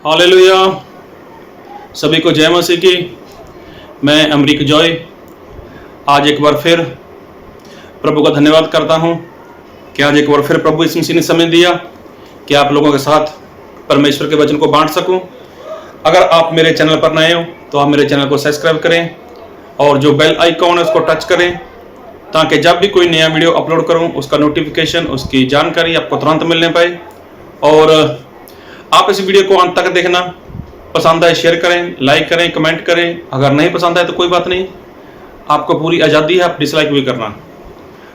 Hallelujah. सभी को जय मसीह की। मैं अमरीक जॉय आज एक बार फिर प्रभु का धन्यवाद करता हूं कि आज एक बार फिर प्रभु यीशु मसीह ने समय दिया कि आप लोगों के साथ परमेश्वर के वचन को बांट सकूं। अगर आप मेरे चैनल पर नए हो तो आप मेरे चैनल को सब्सक्राइब करें और जो बेल आइकॉन है उसको टच करें ताकि जब भी कोई नया वीडियो अपलोड करूं उसका नोटिफिकेशन, उसकी जानकारी आपको तुरंत मिलने पाए। और आप इस वीडियो को अंत तक देखना। पसंद आए शेयर करें, लाइक करें, कमेंट करें। अगर नहीं पसंद आए तो कोई बात नहीं, आपको पूरी आज़ादी है, आप डिसलाइक भी करना।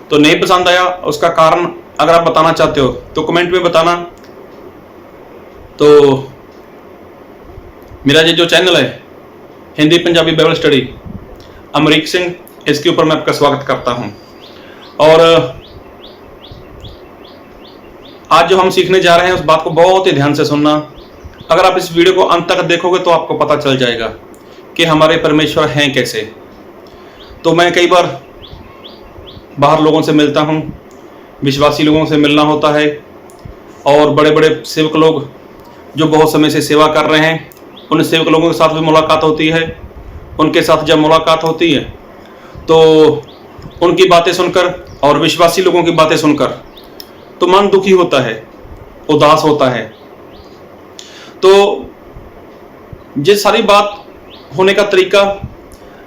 तो नहीं पसंद आया उसका कारण अगर आप बताना चाहते हो तो कमेंट में बताना। तो मेरा ये जो चैनल है हिंदी पंजाबी बाइबल स्टडी अमरीक सिंह, इसके ऊपर मैं आपका स्वागत करता हूं। और आज जो हम सीखने जा रहे हैं उस बात को बहुत ही ध्यान से सुनना। अगर आप इस वीडियो को अंत तक देखोगे तो आपको पता चल जाएगा कि हमारे परमेश्वर हैं कैसे। तो मैं कई बार बाहर लोगों से मिलता हूं, विश्वासी लोगों से मिलना होता है और बड़े बड़े सेवक लोग जो बहुत समय से सेवा कर रहे हैं उन सेवक लोगों के साथ भी मुलाकात होती है। उनके साथ जब मुलाकात होती है तो उनकी बातें सुनकर और विश्वासी लोगों की बातें सुनकर तो मन दुखी होता है, उदास होता है। तो ये सारी बात होने का तरीका,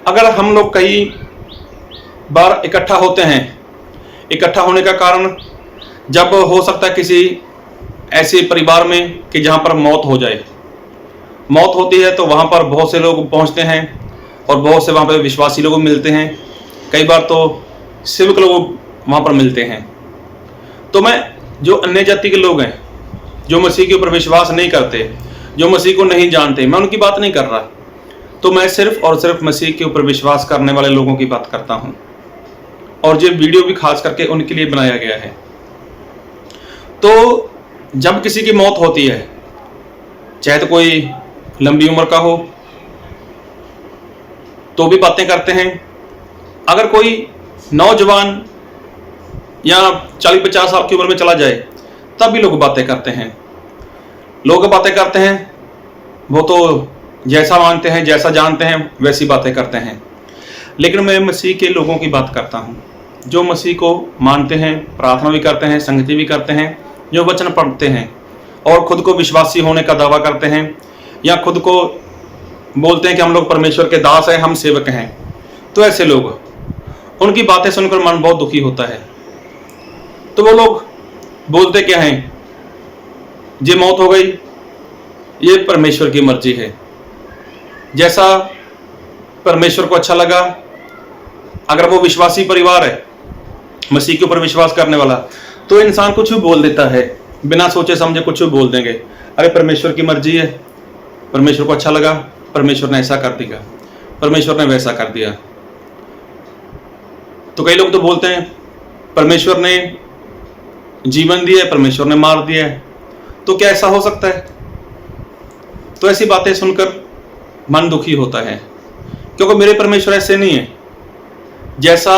अगर हम लोग कई बार इकट्ठा होते हैं, इकट्ठा होने का कारण जब हो सकता है किसी ऐसे परिवार में कि जहाँ पर मौत हो जाए। मौत होती है तो वहाँ पर बहुत से लोग पहुँचते हैं और बहुत से वहाँ पर विश्वासी लोग मिलते हैं। कई बार तो सेवक लोग वहाँ पर मिलते हैं। तो मैं जो अन्य जाति के लोग हैं, जो मसीह के ऊपर विश्वास नहीं करते, जो मसीह को नहीं जानते, मैं उनकी बात नहीं कर रहा। तो मैं सिर्फ और सिर्फ मसीह के ऊपर विश्वास करने वाले लोगों की बात करता हूं। और ये वीडियो भी खास करके उनके लिए बनाया गया है। तो जब किसी की मौत होती है, चाहे तो कोई लंबी उम्र का हो तो भी बातें करते हैं। अगर कोई नौजवान या 40-50 साल की उम्र में चला जाए तब भी लोग बातें करते हैं। लोग बातें करते हैं, वो तो जैसा मानते हैं, जैसा जानते हैं वैसी बातें करते हैं। लेकिन मैं मसीह के लोगों की बात करता हूं जो मसीह को मानते हैं, प्रार्थना भी करते हैं, संगति भी करते हैं, जो वचन पढ़ते हैं और खुद को विश्वासी होने का दावा करते हैं या खुद को बोलते हैं कि हम लोग परमेश्वर के दास हैं, हम सेवक हैं। तो ऐसे लोग, उनकी बातें सुनकर मन बहुत दुखी होता है। तो वो लोग बोलते क्या हैं, ये मौत हो गई, ये परमेश्वर की मर्जी है, जैसा परमेश्वर को अच्छा लगा। अगर वो विश्वासी परिवार है, मसीह के ऊपर विश्वास करने वाला, तो इंसान कुछ भी बोल देता है, बिना सोचे समझे कुछ भी बोल देंगे। अरे परमेश्वर की मर्जी है, परमेश्वर को अच्छा लगा, परमेश्वर ने ऐसा कर दिया, परमेश्वर ने वैसा कर दिया। तो कई लोग तो बोलते हैं परमेश्वर ने जीवन दिया है, परमेश्वर ने मार दिया है, तो क्या ऐसा हो सकता है? तो ऐसी बातें सुनकर मन दुखी होता है, क्योंकि मेरे परमेश्वर ऐसे नहीं है जैसा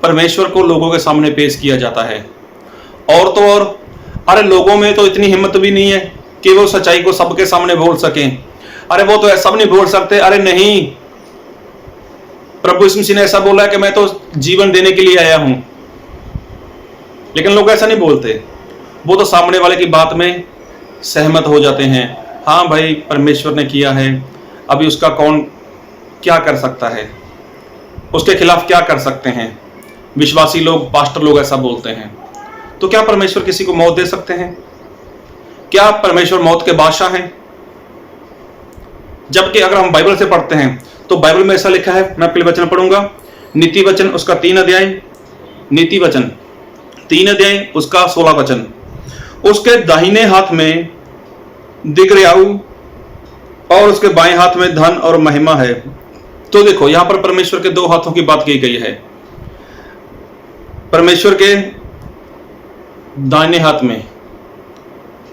परमेश्वर को लोगों के सामने पेश किया जाता है। और तो और, अरे लोगों में तो इतनी हिम्मत भी नहीं है कि वो सच्चाई को सबके सामने बोल सकें। अरे वो तो ऐसा नहीं बोल सकते, अरे नहीं, प्रभु यीशु मसीह ने ऐसा बोला है कि मैं तो जीवन देने के लिए आया हूं। लेकिन लोग ऐसा नहीं बोलते, वो तो सामने वाले की बात में सहमत हो जाते हैं। हाँ भाई, परमेश्वर ने किया है, अभी उसका कौन क्या कर सकता है, उसके खिलाफ क्या कर सकते हैं। विश्वासी लोग, पास्टर लोग ऐसा बोलते हैं। तो क्या परमेश्वर किसी को मौत दे सकते हैं? क्या परमेश्वर मौत के बादशाह हैं? जबकि अगर हम बाइबल से पढ़ते हैं तो बाइबल में ऐसा लिखा है, मैं आपके लिए वचन पढ़ूंगा। नीति वचन उसका 3 अध्याय, नीति वचन 3 अध्याय उसका 16 वचन। उसके दाहिने हाथ में दिग्रयाऊ और उसके बाएं हाथ में धन और महिमा है। तो देखो, यहां पर परमेश्वर के 2 हाथों की बात की गई है। परमेश्वर के दाहिने हाथ में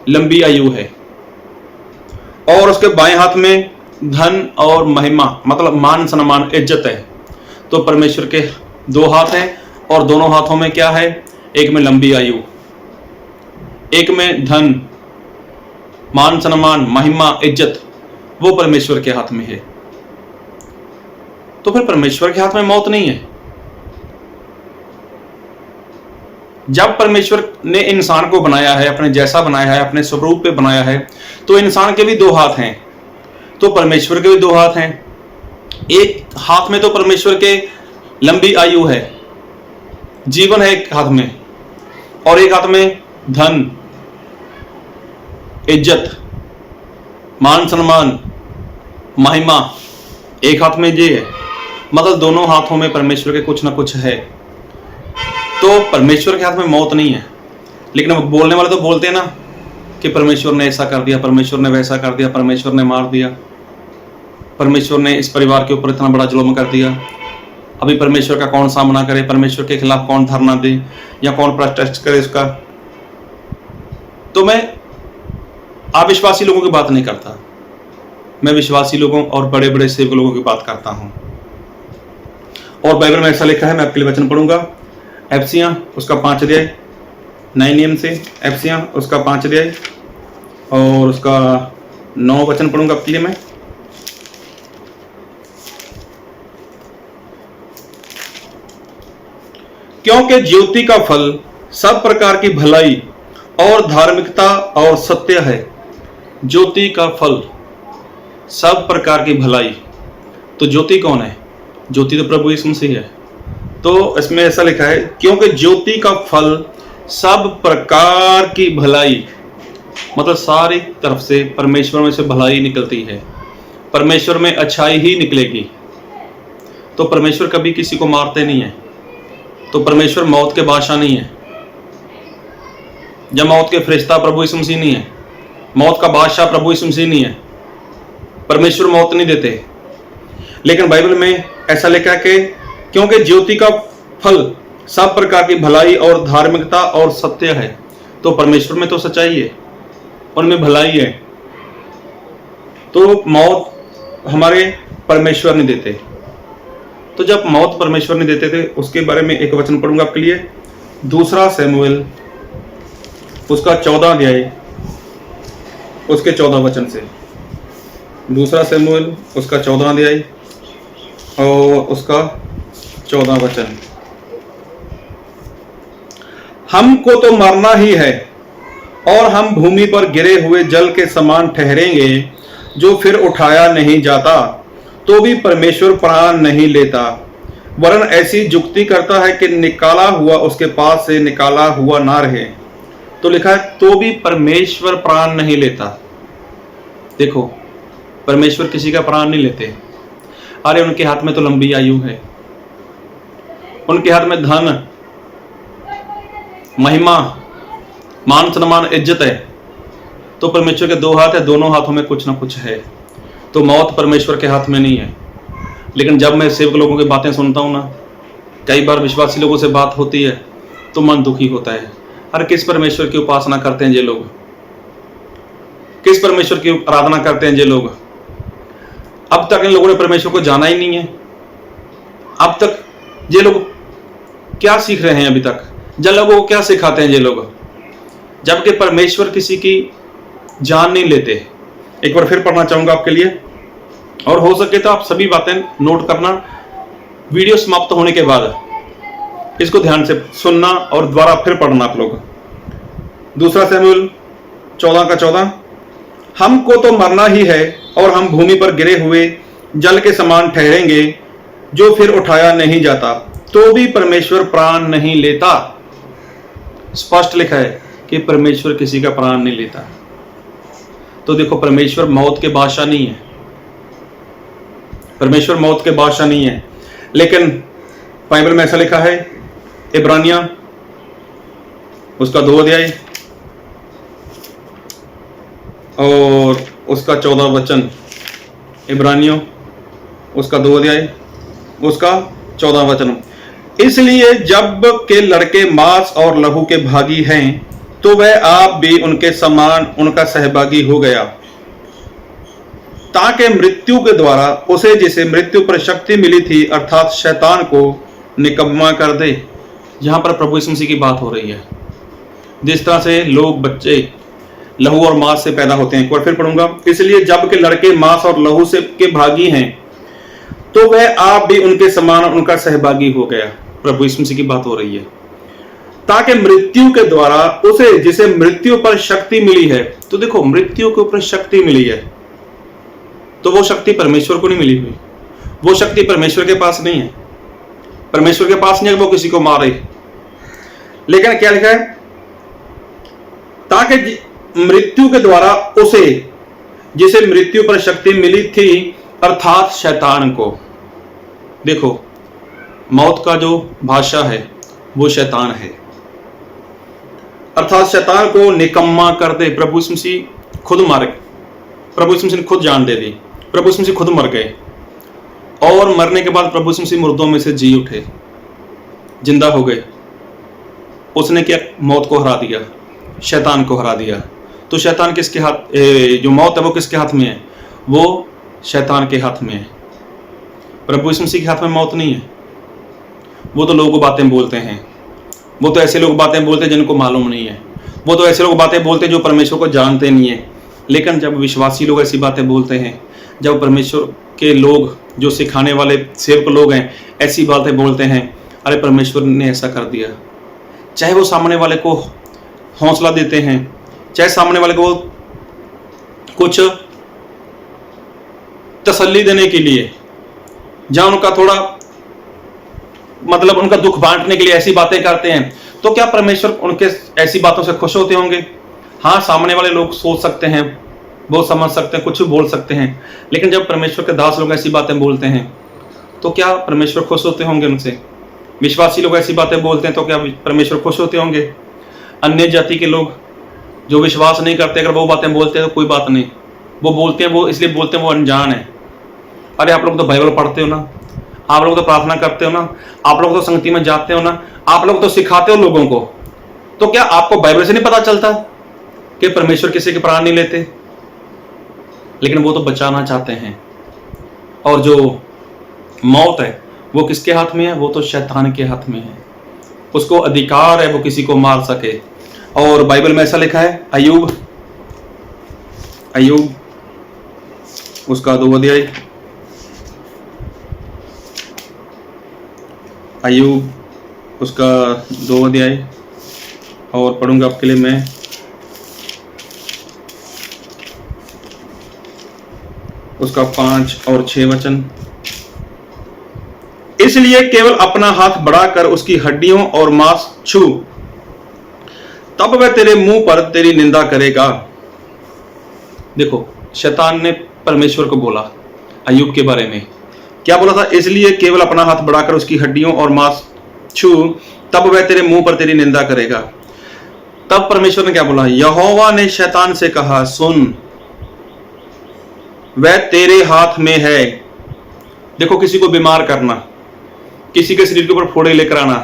लंबी आयु है और उसके बाएं हाथ में धन और महिमा, मतलब मान सम्मान, इज्जत है। तो परमेश्वर के 2 हाथ हैं और दोनों हाथों में क्या है? एक में लंबी आयु, एक में धन मान सम्मान, महिमा, इज्जत वो परमेश्वर के हाथ में है। तो फिर परमेश्वर के हाथ में मौत नहीं है। जब परमेश्वर ने इंसान को बनाया है, अपने जैसा बनाया है, अपने स्वरूप पे बनाया है, तो इंसान के भी दो हाथ हैं, तो परमेश्वर के भी दो हाथ हैं। एक हाथ में तो परमेश्वर के लंबी आयु है, जीवन है एक हाथ में, और एक हाथ में धन, इज्जत, मान सम्मान, महिमा, एक हाथ में ये है। मतलब दोनों हाथों में परमेश्वर के कुछ ना कुछ है। तो परमेश्वर के हाथ में मौत नहीं है। लेकिन बोलने वाले तो बोलते हैं ना कि परमेश्वर ने ऐसा कर दिया, परमेश्वर ने वैसा कर दिया, परमेश्वर ने मार दिया, परमेश्वर ने इस परिवार के ऊपर इतना बड़ा जुल्म कर दिया, अभी परमेश्वर का कौन सामना करे, परमेश्वर के खिलाफ कौन धरना दे या कौन प्रोटेस्ट करे उसका। तो मैं अविश्वासी लोगों की बात नहीं करता, मैं विश्वासी लोगों और बड़े बड़े सेवक लोगों की बात करता हूं। और बाइबल में ऐसा लिखा है, मैं आपके लिए वचन पढ़ूंगा। एफसियां उसका 5 अध्याय, नए नियम से एफसियां उसका 5 अध्याय और उसका 9 वचन पढ़ूंगा आपके लिए मैं। क्योंकि ज्योति का फल सब प्रकार की भलाई और धार्मिकता और सत्य है। ज्योति का फल सब प्रकार की भलाई, तो ज्योति कौन है? ज्योति तो प्रभु यीशु मसीह है। तो इसमें ऐसा लिखा है, क्योंकि ज्योति का फल सब प्रकार की भलाई, मतलब सारी तरफ से परमेश्वर में से भलाई निकलती है, परमेश्वर में अच्छाई ही निकलेगी। तो परमेश्वर कभी किसी को मारते नहीं है, तो परमेश्वर मौत के बादशाह नहीं है, या मौत के फरिश्ता प्रभु यीशु मसीह नहीं है, मौत का बादशाह प्रभु यीशु मसीह नहीं है। परमेश्वर मौत नहीं देते। लेकिन बाइबल में ऐसा लिखा है कि क्योंकि ज्योति का फल सब प्रकार की भलाई और धार्मिकता और सत्य है। तो परमेश्वर में तो सच्चाई है, उनमें भलाई है। तो मौत हमारे परमेश्वर नहीं देते। तो जब मौत परमेश्वर नहीं देते थे, उसके बारे में एक वचन पढ़ूंगा आपके लिए। दूसरा शमूएल उसका 14 अध्याय उसके 14 वचन से। दूसरा शमूएल उसका 14 अध्याय और उसका 14 वचन। हमको तो मरना ही है और हम भूमि पर गिरे हुए जल के समान ठहरेंगे, जो फिर उठाया नहीं जाता, तो भी परमेश्वर प्राण नहीं लेता, वरन ऐसी युक्ति करता है कि निकाला हुआ उसके पास से निकाला हुआ ना रहे। तो लिखा है, तो भी परमेश्वर प्राण नहीं लेता। देखो, परमेश्वर किसी का प्राण नहीं लेते। अरे उनके हाथ में तो लंबी आयु है, उनके हाथ में धन, महिमा, मान सम्मान, इज्जत है। तो परमेश्वर के दो हाथ है, दोनों हाथों में कुछ ना कुछ है। तो मौत परमेश्वर के हाथ में नहीं है। लेकिन जब मैं सेवक लोगों की बातें सुनता हूं ना, कई बार विश्वासी लोगों से बात होती है तो मन दुखी होता है। अरे किस परमेश्वर की उपासना करते हैं ये लोग, किस परमेश्वर की आराधना करते हैं ये लोग? अब तक इन लोगों ने परमेश्वर को जाना ही नहीं है। अब तक ये लोग क्या सीख रहे हैं? अभी तक जन लोगों को क्या सिखाते हैं ये लोग, जबकि परमेश्वर किसी की जान नहीं लेते। एक बार फिर पढ़ना चाहूंगा आपके लिए, और हो सके तो आप सभी बातें नोट करना। वीडियो समाप्त होने के बाद इसको ध्यान से सुनना और दोबारा फिर पढ़ना आप लोग। दूसरा शमूएल 14 का 14। हमको तो मरना ही है और हम भूमि पर गिरे हुए जल के समान ठहरेंगे, जो फिर उठाया नहीं जाता, तो भी परमेश्वर प्राण नहीं लेता। स्पष्ट लिखा है कि परमेश्वर किसी का प्राण नहीं लेता। तो देखो, परमेश्वर मौत के बादशाह नहीं है, परमेश्वर मौत के बादशाह नहीं है। लेकिन बाइबल में ऐसा लिखा है, इब्रानिया उसका 2 अध्याय और उसका 14 वचन। इब्रानियों उसका 2 अध्याय उसका 14 वचन। इसलिए जब के लड़के मांस और लहू के भागी हैं, तो वह आप भी उनके समान उनका सहभागी हो गया, ताकि मृत्यु के द्वारा उसे जिसे मृत्यु पर शक्ति मिली थी, अर्थात शैतान को निकम्मा कर दे। यहां पर प्रभु यीशु मसीह की बात हो रही है। जिस तरह से लोग बच्चे लहू और मांस से पैदा होते हैं। एक बार फिर पढ़ूंगा, इसलिए जब के लड़के मांस और लहू से के भागी हैं तो वह आप भी उनके समान उनका सहभागी हो गया। प्रभु यीशु मसीह की बात हो रही है। ताकि मृत्यु के द्वारा उसे जिसे मृत्यु पर शक्ति मिली है, तो देखो मृत्यु के ऊपर शक्ति मिली है, तो वो शक्ति परमेश्वर को नहीं मिली हुई, वो शक्ति परमेश्वर के पास नहीं है। परमेश्वर के पास नहीं है वो किसी को मारे, लेकिन क्या लिखा है, ताकि मृत्यु के द्वारा उसे जिसे मृत्यु पर शक्ति मिली थी, अर्थात शैतान को। देखो मौत का जो भाषा है वो शैतान है, अर्थात शैतान को निकम्मा कर दे। प्रभु यीशु मसीह खुद मारे, प्रभु यीशु मसीह ने खुद जान दे दी, प्रभु यीशु मसीह खुद मर गए और मरने के बाद प्रभु यीशु मसीह मुर्दों में से जी उठे, जिंदा हो गए। उसने क्या, मौत को हरा दिया, शैतान को हरा दिया। तो शैतान किसके हाथ, जो मौत है वो किसके हाथ में है, वो शैतान के हाथ में है। प्रभु यीशु मसीह के हाथ में मौत नहीं है। वो तो लोग बातें बोलते हैं, वो तो ऐसे लोग बातें बोलते हैं जिनको मालूम नहीं है, वो तो ऐसे लोग बातें बोलते हैं जो परमेश्वर को जानते नहीं है। लेकिन जब विश्वासी लोग ऐसी बातें बोलते हैं, जब परमेश्वर के लोग जो सिखाने वाले सेवक लोग हैं ऐसी बातें बोलते हैं, अरे परमेश्वर ने ऐसा कर दिया, चाहे वो सामने वाले को हौसला देते हैं, चाहे सामने वाले को कुछ तसल्ली देने के लिए, जहां उनका थोड़ा मतलब उनका दुख बांटने के लिए ऐसी बातें करते हैं, तो क्या परमेश्वर उनके ऐसी बातों से खुश होते होंगे? हाँ, सामने वाले लोग सोच सकते हैं, वो समझ सकते हैं, कुछ भी बोल सकते हैं, लेकिन जब परमेश्वर के दास लोग ऐसी बातें बोलते हैं तो क्या परमेश्वर खुश होते होंगे उनसे? विश्वासी लोग ऐसी बातें बोलते हैं तो क्या परमेश्वर खुश होते होंगे? अन्य जाति के लोग जो विश्वास नहीं करते, अगर वो बातें बोलते हैं तो कोई बात नहीं, वो बोलते हैं, वो इसलिए बोलते हैं वो अनजान है। अरे आप लोग तो बाइबल पढ़ते हो ना, आप लोग तो प्रार्थना करते हो ना, आप लोग तो संगति में जाते हो ना, आप लोग तो सिखाते हो लोगों को, तो क्या आपको बाइबल से नहीं पता चलता कि परमेश्वर किसी के प्राण नहीं लेते? लेकिन वो तो बचाना चाहते हैं, और जो मौत है वो किसके हाथ में है? वो तो शैतान के हाथ में है। उसको अधिकार है वो किसी को मार सके। और बाइबल में ऐसा लिखा है, अय्यूब उसका 2 अध्याय, अय्यूब उसका 2 अध्याय, और पढ़ूंगा आपके लिए मैं उसका 5 और 6 वचन। इसलिए केवल अपना हाथ बढ़ाकर उसकी हड्डियों और मांस छू, तब वह तेरे मुंह पर तेरी निंदा करेगा। देखो शैतान ने परमेश्वर को बोला अय्यूब के बारे में, क्या बोला था? इसलिए केवल अपना हाथ बढ़ाकर उसकी हड्डियों और मांस छू, तब वह तेरे मुंह पर तेरी निंदा करेगा। तब परमेश्वर ने क्या बोला? यहोवा ने शैतान से कहा, सुन, वह तेरे हाथ में है। देखो किसी को बीमार करना, किसी के शरीर के ऊपर फोड़े लेकर आना,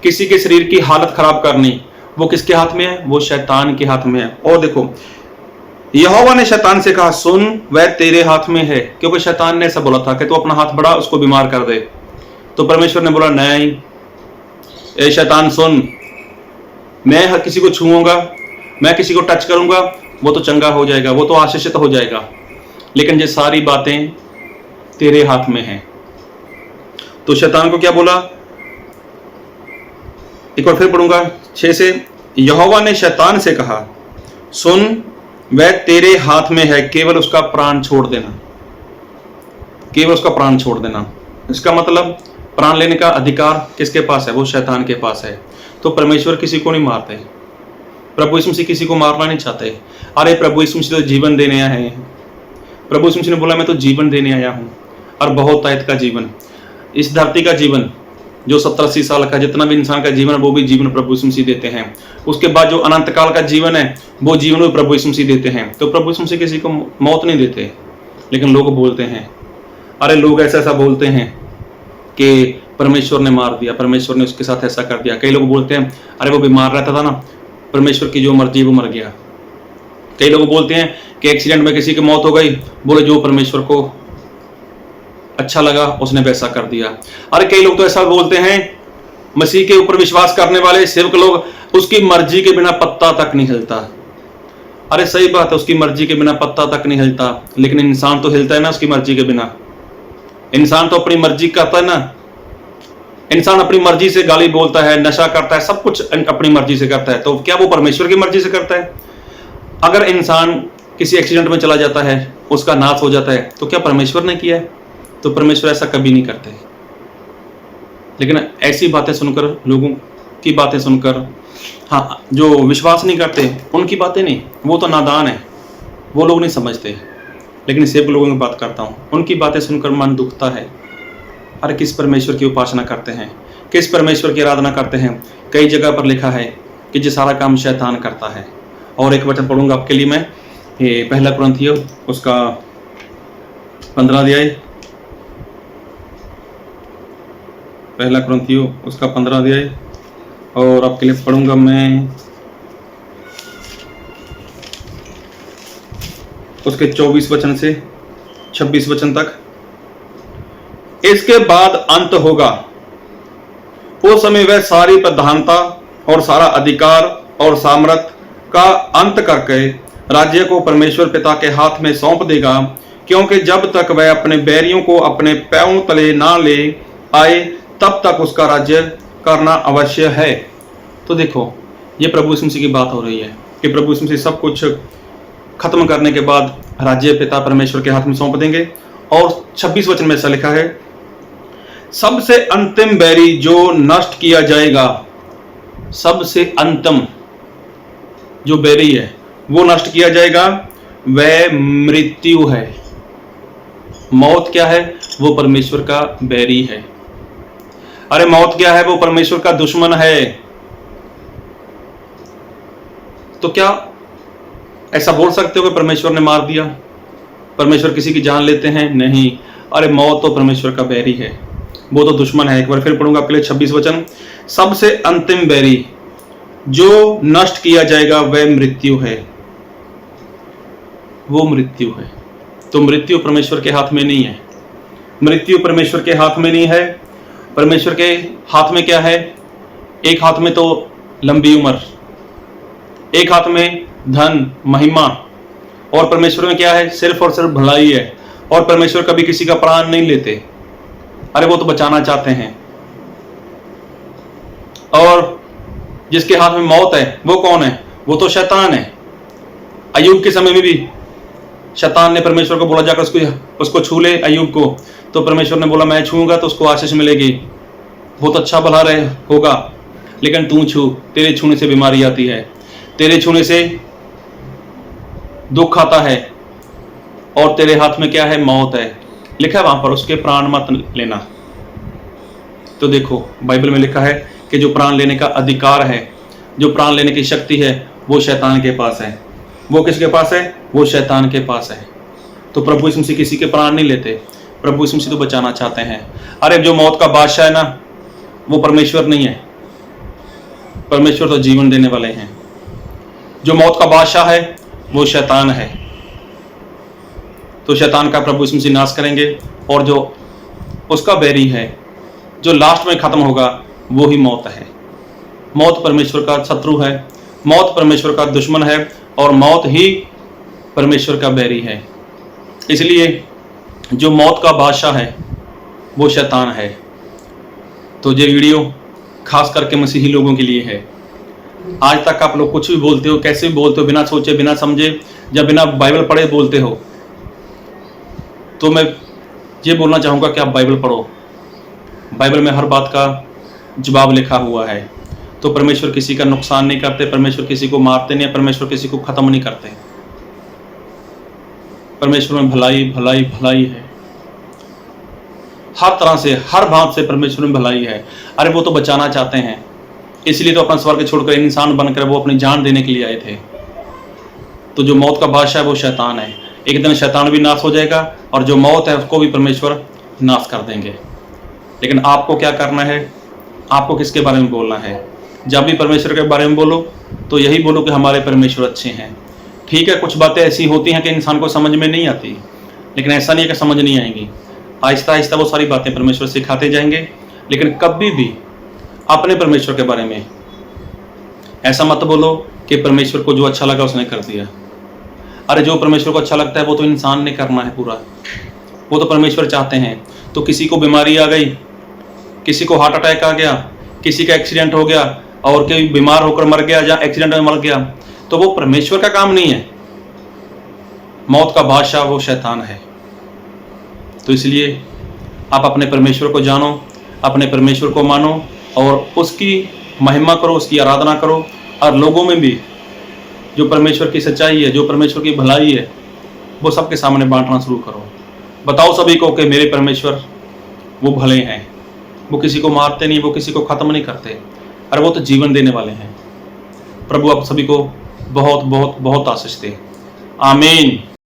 किसी के शरीर की हालत खराब करनी, वो किसके हाथ में है? वो शैतान के हाथ में है। और देखो यहोवा ने शैतान से कहा, सुन, वह तेरे हाथ में है, क्योंकि शैतान ने ऐसा बोला था कि तू अपना हाथ बढ़ा उसको बीमार कर दे। तो परमेश्वर ने बोला, नहीं ए शैतान सुन, मैं किसी को छूऊंगा, मैं किसी को टच करूंगा, वो तो चंगा हो जाएगा, वो तो आशीषित हो जाएगा, लेकिन ये सारी बातें तेरे हाथ में हैं। तो शैतान को क्या बोला? एक बार फिर पढ़ूंगा 6 से। यहोवा ने शैतान से कहा, सुन, वह तेरे हाथ में है, केवल उसका प्राण छोड़ देना, केवल उसका प्राण छोड़ देना। इसका मतलब प्राण लेने का अधिकार किसके पास है? वो शैतान के पास है। तो परमेश्वर किसी को नहीं मारते, प्रभु यीशु मसीह किसी को मारना नहीं चाहते। अरे प्रभु यीशु मसीह तो जीवन देने आए हैं। प्रभु यीशु मसीह ने बोला, मैं तो जीवन देने आया हूँ, और बहुत तायत का जीवन, इस धरती का जीवन, जो 70-80 साल का जितना भी इंसान का जीवन है वो भी जीवन प्रभु यीशु मसीह देते हैं। उसके बाद जो अनंत काल का जीवन है वो जीवन भी प्रभु यीशु मसीह देते हैं। तो प्रभु यीशु मसीह किसी को मौत नहीं देते, लेकिन लोग बोलते हैं, अरे लोग ऐसा बोलते हैं कि परमेश्वर ने मार दिया, परमेश्वर ने उसके साथ ऐसा कर दिया। कई लोग बोलते हैं, अरे वो बीमार रहता था ना, परमेश्वर की जो मर्जी वो मर गया। कई लोग बोलते हैं कि एक्सीडेंट में किसी की मौत हो गई, बोले जो परमेश्वर को अच्छा लगा उसने वैसा कर दिया। अरे कई लोग तो ऐसा बोलते हैं, मसीह के ऊपर विश्वास करने वाले सेवक लोग, उसकी मर्जी के बिना पत्ता तक नहीं हिलता, अरे सही बात है, उसकी मर्जी के बिना पत्ता तक नहीं हिलता, लेकिन इंसान तो हिलता है ना उसकी मर्जी के बिना। इंसान तो अपनी मर्जी करता है ना। इंसान अपनी मर्जी से गाली बोलता है, नशा करता है, सब कुछ अपनी मर्जी से करता है, तो क्या वो परमेश्वर की मर्जी से करता है? अगर इंसान किसी एक्सीडेंट में चला जाता है, उसका नाश हो जाता है, तो क्या परमेश्वर ने किया है? तो परमेश्वर ऐसा कभी नहीं करते। लेकिन ऐसी बातें सुनकर, लोगों की बातें सुनकर, हाँ, जो विश्वास नहीं करते उनकी बातें नहीं, वो तो नादान है, वो लोग नहीं समझते। लेकिन सेवक लोगों की बात करता हूँ, उनकी बातें सुनकर मन दुखता है। अरे किस परमेश्वर की उपासना करते हैं, किस परमेश्वर की आराधना करते हैं? कई जगह पर लिखा है कि ये सारा काम शैतान करता है। और एक वचन पढ़ूंगा आपके लिए मैं, ये पहला कुरिन्थियों उसका 15 अध्याय, पहला कुरिन्थियों उसका 15 अध्याय, और आपके लिए पढ़ूंगा मैं उसके 24 वचन से 26 वचन तक। इसके बाद अंत होगा, उस समय वह सारी प्रधानता और सारा अधिकार और सामर्थ का अंत करके राज्य को परमेश्वर पिता के हाथ में सौंप देगा, क्योंकि जब तक वह अपने बैरियों को अपने पैरों तले ना ले आए, तब तक उसका राज्य करना अवश्य है। तो देखो, ये प्रभु यीशु मसीह की बात हो रही है कि प्रभु यीशु मसीह सब कुछ खत्म करने के बाद राज्य पिता परमेश्वर के हाथ में सौंप देंगे। और 26 वचन में ऐसा लिखा है, सबसे अंतिम बैरी जो नष्ट किया जाएगा, सबसे अंतिम जो बैरी है वो नष्ट किया जाएगा, वह मृत्यु है। मौत क्या है? वो परमेश्वर का बैरी है। अरे मौत क्या है? वो परमेश्वर का दुश्मन है। तो क्या ऐसा बोल सकते हो कि परमेश्वर ने मार दिया, परमेश्वर किसी की जान लेते हैं? नहीं। अरे मौत तो परमेश्वर का बैरी है, वो तो दुश्मन है। एक बार फिर पढ़ूंगा आपके लिए 26 वचन, सबसे अंतिम बैरी जो नष्ट किया जाएगा वह मृत्यु है। वो मृत्यु है। तो मृत्यु परमेश्वर के हाथ में नहीं है। मृत्यु परमेश्वर के हाथ में नहीं है। परमेश्वर के हाथ में क्या है? एक हाथ में तो लंबी उम्र, एक हाथ में धन, महिमा, और परमेश्वर में क्या है? सिर्फ और सिर्फ भलाई है। और परमेश्वर कभी किसी का प्राण नहीं लेते। अरे वो तो बचाना चाहते हैं। और जिसके हाथ में मौत है वो कौन है? वो तो शैतान है। अय्यूब के समय में भी शैतान ने परमेश्वर को बोला, जाकर उसको छू ले अय्यूब को। तो परमेश्वर ने बोला, मैं छूऊंगा तो उसको आशीष मिलेगी, बहुत अच्छा भला रहे होगा, लेकिन तू छू, तेरे छूने से बीमारी आती है, तेरे छूने से दुख आता है, और तेरे हाथ में क्या है? मौत है। लिखा है वहां पर, उसके प्राण मत लेना। तो देखो, बाइबल में लिखा है कि जो प्राण लेने का अधिकार है, जो प्राण लेने की शक्ति है, वो शैतान के पास है। वो किसके पास है? वो शैतान के पास है। तो प्रभु यीशु मसीह किसी के प्राण नहीं लेते, प्रभु यीशु मसीह तो बचाना चाहते हैं। अरे जो मौत का बादशाह है ना, वो परमेश्वर नहीं है। परमेश्वर तो जीवन देने वाले हैं। जो मौत का बादशाह है वो शैतान है। तो शैतान का प्रभु यीशु मसीह नाश करेंगे, और जो उसका बैरी है, जो लास्ट में खत्म होगा, वो ही मौत है। मौत परमेश्वर का शत्रु है, मौत परमेश्वर का दुश्मन है, और मौत ही परमेश्वर का बैरी है। इसलिए जो मौत का बादशाह है वो शैतान है। तो ये वीडियो खास करके मसीही लोगों के लिए है। आज तक आप लोग कुछ भी बोलते हो, कैसे भी बोलते हो, बिना सोचे, बिना समझे, या बिना बाइबल पढ़े बोलते हो। तो मैं ये बोलना चाहूँगा कि आप बाइबल पढ़ो। बाइबल में हर बात का जवाब लिखा हुआ है। तो परमेश्वर किसी का नुकसान नहीं करते, परमेश्वर किसी को मारते नहीं, परमेश्वर किसी को खत्म नहीं करते। परमेश्वर में भलाई भलाई भलाई है। हर तरह से, हर भाव से परमेश्वर में भलाई है। अरे वो तो बचाना चाहते हैं, इसलिए तो अपना स्वर्ग छोड़कर इंसान बनकर वो अपनी जान देने के लिए आए थे। तो जो मौत का बादशाह है वो शैतान है। एक दिन शैतान भी नाश हो जाएगा, और जो मौत है उसको भी परमेश्वर नाश कर देंगे। लेकिन आपको क्या करना है? आपको किसके बारे में बोलना है? जब भी परमेश्वर के बारे में बोलो तो यही बोलो कि हमारे परमेश्वर अच्छे हैं। ठीक है, कुछ बातें ऐसी होती हैं कि इंसान को समझ में नहीं आती, लेकिन ऐसा नहीं है कि समझ नहीं आएंगी। आहिस्ता आहिस्ता वो सारी बातें परमेश्वर सिखाते जाएंगे। लेकिन कभी भी अपने परमेश्वर के बारे में ऐसा मत बोलो कि परमेश्वर को जो अच्छा लगा उसने कर दिया। अरे जो परमेश्वर को अच्छा लगता है वो तो इंसान ने करना है पूरा, वो तो परमेश्वर चाहते हैं। तो किसी को बीमारी आ गई, किसी को हार्ट अटैक आ गया, किसी का एक्सीडेंट हो गया और कोई बीमार होकर मर गया या एक्सीडेंट में मर गया, तो वो परमेश्वर का काम नहीं है। मौत का बादशाह वो शैतान है। तो इसलिए आप अपने परमेश्वर को जानो, अपने परमेश्वर को मानो और उसकी महिमा करो, उसकी आराधना करो, और लोगों में भी जो परमेश्वर की सच्चाई है, जो परमेश्वर की भलाई है, वो सबके सामने बांटना शुरू करो। बताओ सभी को कि मेरे परमेश्वर वो भले हैं, वो किसी को मारते नहीं, वो किसी को खत्म नहीं करते, और वो तो जीवन देने वाले हैं। प्रभु आप सभी को बहुत बहुत बहुत आशीष दे। आमीन।